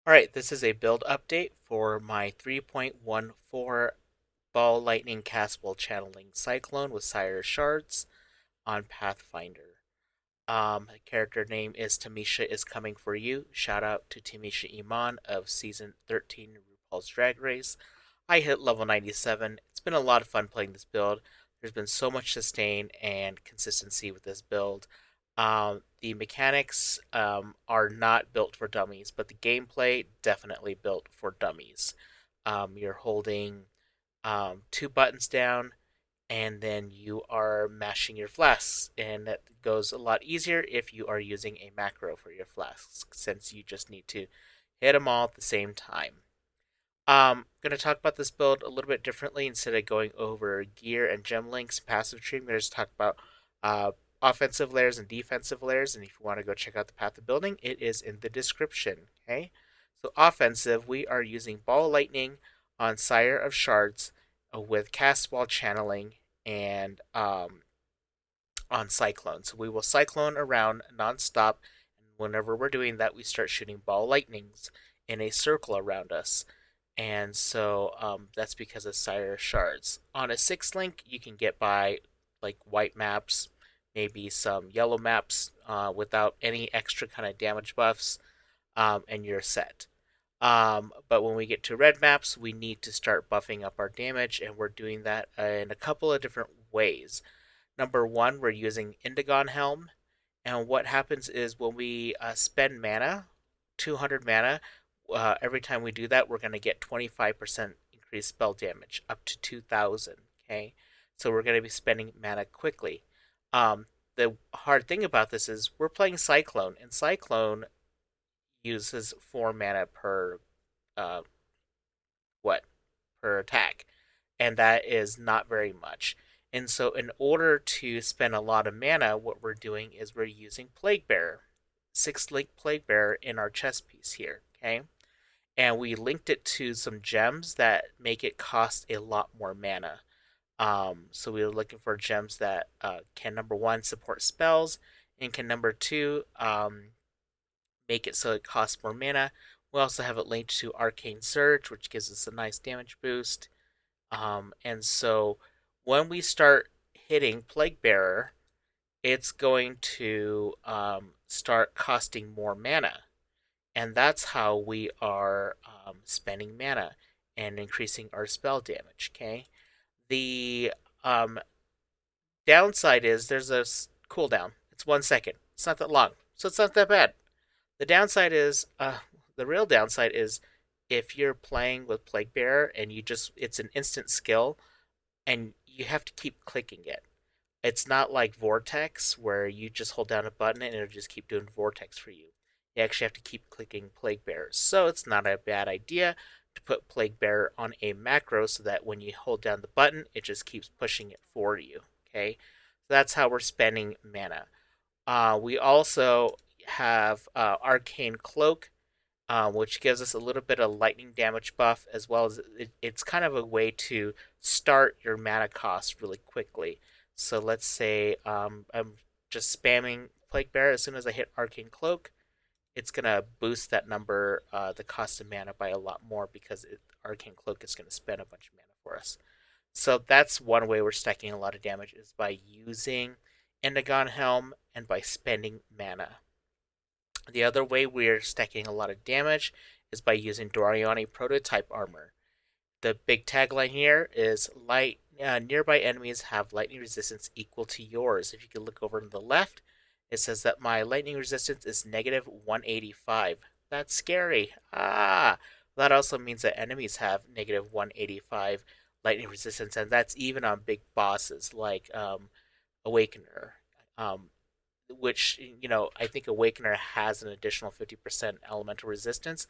Alright, this is a build update for my 3.14 Ball Lightning Castable Channeling Cyclone with Sire of Shards on Pathfinder. Character name is Tamisha is Coming For You. Shout out to Tamisha Iman of Season 13 RuPaul's Drag Race. I hit level 97. It's been a lot of fun playing this build. There's been so much sustain and consistency with this build. The mechanics are not built for dummies, but the gameplay definitely built for dummies. You're holding two buttons down, and then you are mashing your flasks, and that goes a lot easier if you are using a macro for your flasks, since you just need to hit them all at the same time. I'm going to talk about this build a little bit differently. Instead of going over gear and gem links, passive tree, I'm going to just talk about uh, offensive layers and defensive layers. And if you want to go check out the path of building, it is in the description. Okay, so offensive, we are using Ball Lightning on Sire of Shards with Cast Ball Channeling and on Cyclone. So we will Cyclone around nonstop. And whenever we're doing that, we start shooting Ball Lightnings in a circle around us. And so that's because of Sire Shards. On a 6 link, you can get by like white maps, maybe some yellow maps without any extra kind of damage buffs, and you're set. But when we get to red maps, we need to start buffing up our damage, and we're doing that in a couple of different ways. Number one, we're using Indigon Helm, and what happens is when we spend mana, 200 mana, every time we do that, we're going to get 25% increased spell damage, up to 2,000. Okay, so we're going to be spending mana quickly. The hard thing about this is we're playing Cyclone, and Cyclone uses 4 mana per uh, what per attack, and that is not very much. And so, in order to spend a lot of mana, what we're doing is we're using Plague Bearer, 6 link Plague Bearer in our chest piece here. Okay, and we linked it to some gems that make it cost a lot more mana. So we were looking for gems that can number one support spells and can number two make it so it costs more mana. We also have it linked to Arcane Surge, which gives us a nice damage boost. And so when we start hitting Plague Bearer, it's going to start costing more mana. And that's how we are spending mana and increasing our spell damage. Okay. The downside is there's a cooldown. It's 1 second. It's not that long, so it's not that bad. The downside is the real downside is if you're playing with Plague Bearer and it's an instant skill and you have to keep clicking it. It's not like Vortex where you just hold down a button and it'll just keep doing Vortex for you. You actually have to keep clicking Plague Bearers. So it's not a bad idea to put Plague Bearer on a macro so that when you hold down the button, it just keeps pushing it for you. Okay, so that's how we're spending mana. We also have Arcane Cloak, which gives us a little bit of lightning damage buff, as well as it's kind of a way to start your mana cost really quickly. So let's say I'm just spamming Plague Bearer. As soon as I hit Arcane Cloak, it's gonna boost that number, the cost of mana by a lot more because Arcane Cloak is gonna spend a bunch of mana for us. So that's one way we're stacking a lot of damage is by using Indigon Helm and by spending mana. The other way we're stacking a lot of damage is by using Doryani prototype armor. The big tagline here is nearby enemies have lightning resistance equal to yours. If you can look over to the left, it says that my lightning resistance is negative 185. That's scary. That also means that enemies have negative 185 lightning resistance, and that's even on big bosses like Awakener. Which, I think Awakener has an additional 50% elemental resistance,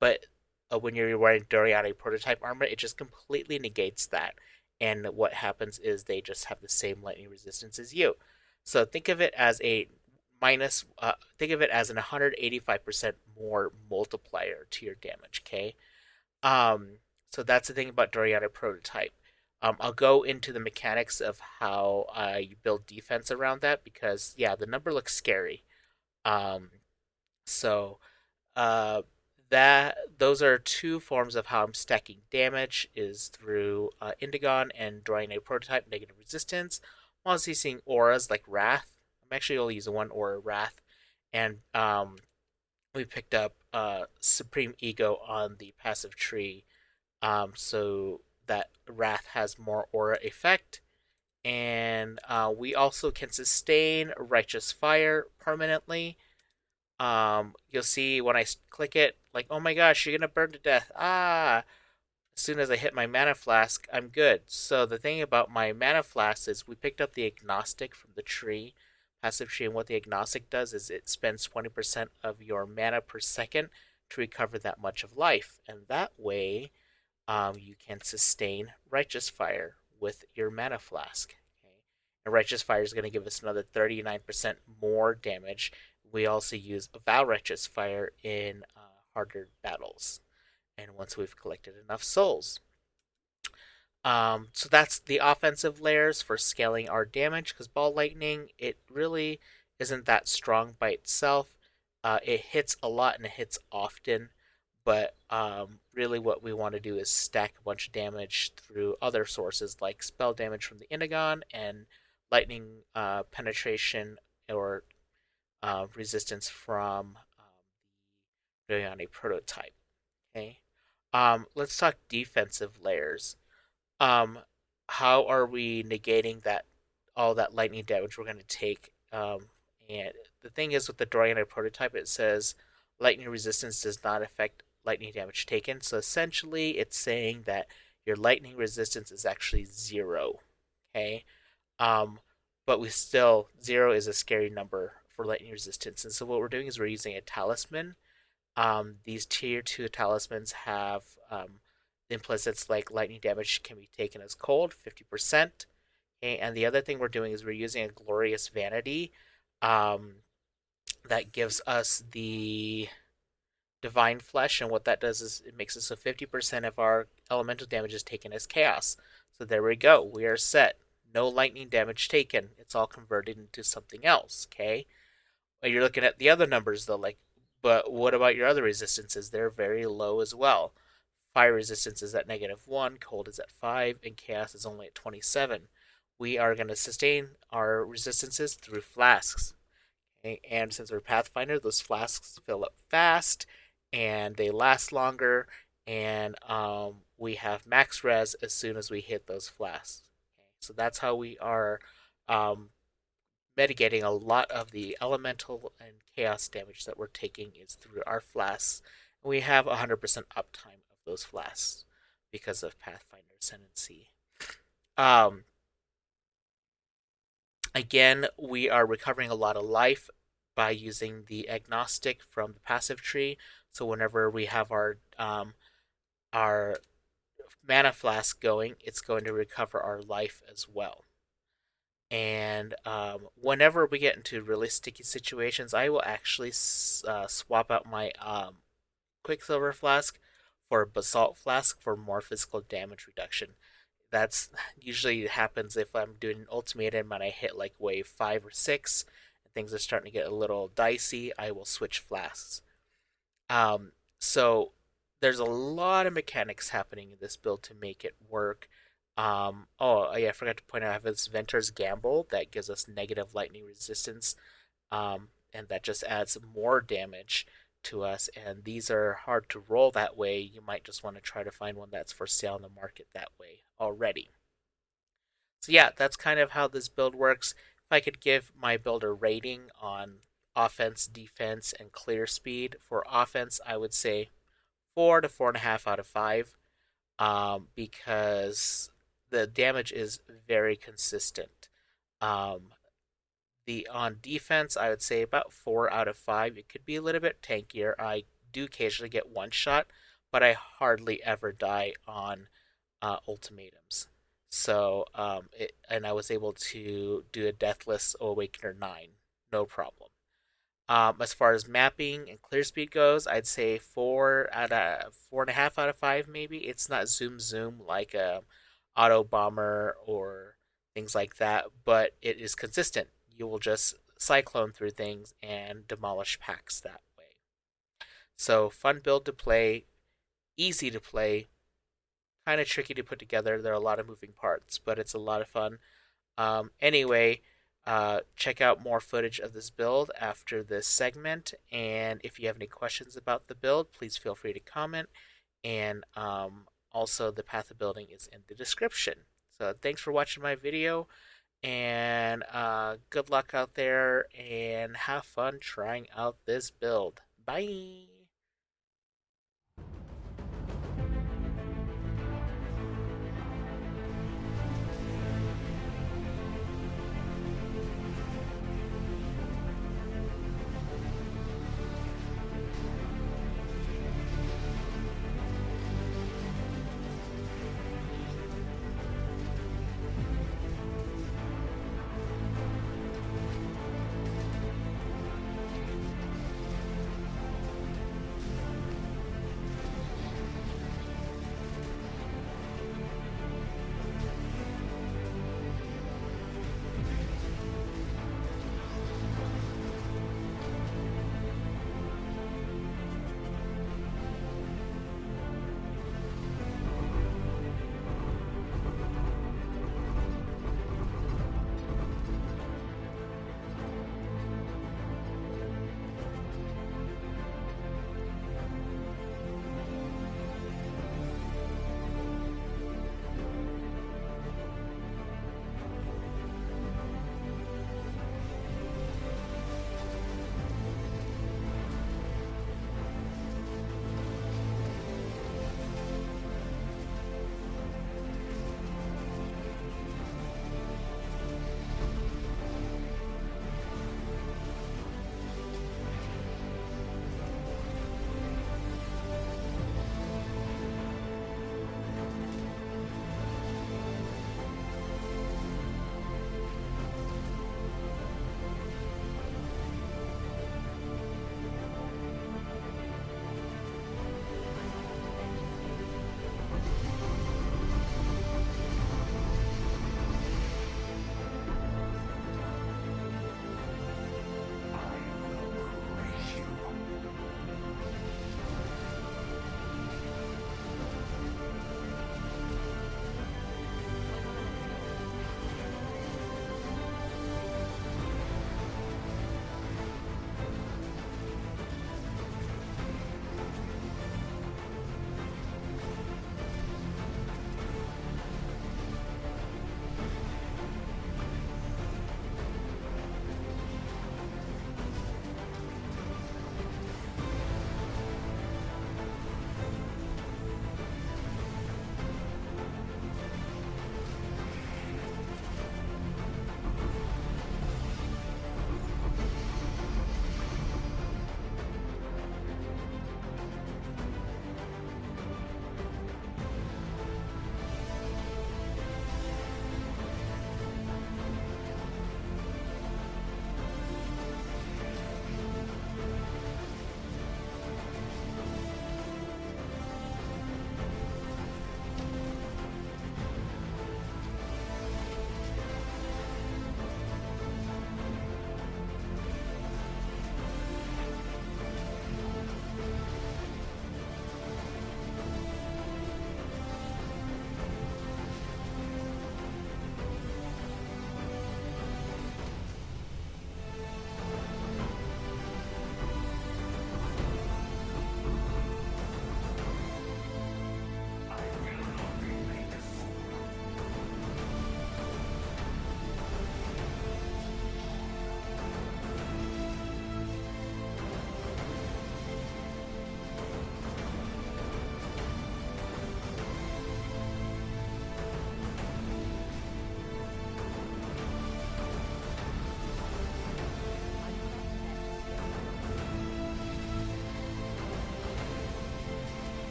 but when you're wearing Doryani prototype armor, it just completely negates that. And what happens is they just have the same lightning resistance as you. So think of it as think of it as an 185% more multiplier to your damage, okay? So that's the thing about Doryani prototype. I'll go into the mechanics of how you build defense around that because, yeah, the number looks scary. Um, so uh, that those are two forms of how I'm stacking damage is through Indigon and drawing a prototype negative resistance. I'm also using auras like Wrath. I'm actually only using one aura Wrath, and we picked up Supreme Ego on the passive tree, so that Wrath has more aura effect, and we also can sustain Righteous Fire permanently. You'll see when I click it, like, oh my gosh, you're gonna burn to death. Ah! As soon as I hit my mana flask, I'm good. So the thing about my mana flask is we picked up the Agnostic from the tree, passive tree, and what the Agnostic does is it spends 20% of your mana per second to recover that much of life, and that way, you can sustain Righteous Fire with your mana flask. Okay? And Righteous Fire is going to give us another 39% more damage. We also use Vow Righteous Fire in harder battles, and once we've collected enough souls. So that's the offensive layers for scaling our damage, because Ball Lightning, it really isn't that strong by itself. It hits a lot and it hits often, but really what we want to do is stack a bunch of damage through other sources like spell damage from the Indigon and lightning penetration or resistance from the Doryani prototype. Okay. Let's talk defensive layers. Um, how are we negating that all that lightning damage we're going to take? And the thing is with the Doryani prototype, it says lightning resistance does not affect lightning damage taken. So essentially, it's saying that your lightning resistance is actually zero. Okay. Um, but we still zero is a scary number for lightning resistance, and so what we're doing is we're using a talisman. These tier 2 talismans have implicits like lightning damage can be taken as cold, 50%. Okay? And the other thing we're doing is we're using a glorious vanity um, that gives us the divine flesh. And what that does is it makes it so 50% of our elemental damage is taken as chaos. So there we go. We are set. No lightning damage taken. It's all converted into something else. Okay. Well, you're looking at the other numbers though, like, but what about your other resistances? They're very low as well. Fire resistance is at -1, cold is at 5, and chaos is only at 27. We are going to sustain our resistances through flasks. Okay? And since we're Pathfinder, those flasks fill up fast and they last longer, and we have max res as soon as we hit those flasks. Okay? So that's how we are um, mitigating a lot of the elemental and chaos damage that we're taking is through our flasks. And we have 100% uptime of those flasks because of Pathfinder Ascendancy. Um, Again, we are recovering a lot of life by using the Agnostic from the passive tree. So whenever we have our mana flask going, it's going to recover our life as well. And whenever we get into really sticky situations, I will actually swap out my Quicksilver Flask for a Basalt Flask for more physical damage reduction. That's usually happens if I'm doing an ultimatum and I hit like wave 5 or 6 and things are starting to get a little dicey. I will switch flasks. So there's a lot of mechanics happening in this build to make it work. Oh yeah, I forgot to point out I have this Ventor's Gamble that gives us negative lightning resistance, and that just adds more damage to us. And these are hard to roll that way. You might just want to try to find one that's for sale in the market that way already. So yeah, that's kind of how this build works. If I could give my build a rating on offense, defense, and clear speed, for offense, I would say 4 to 4.5 out of 5, because the damage is very consistent. Um, the on defense, I would say about 4 out of 5. It could be a little bit tankier. I do occasionally get one shot, but I hardly ever die on ultimatums. So, and I was able to do a Deathless Awakener 9, no problem. As far as mapping and clear speed goes, I'd say 4.5 out of 5 maybe. It's not zoom zoom like a auto bomber or things like that, but it is consistent. You will just cyclone through things and demolish packs that way. So fun build to play, easy to play, kind of tricky to put together. There are a lot of moving parts, but it's a lot of fun. Anyway, check out more footage of this build after this segment. And if you have any questions about the build, please feel free to comment. And also, the path of building is in the description. So thanks for watching my video. And good luck out there and have fun trying out this build. Bye.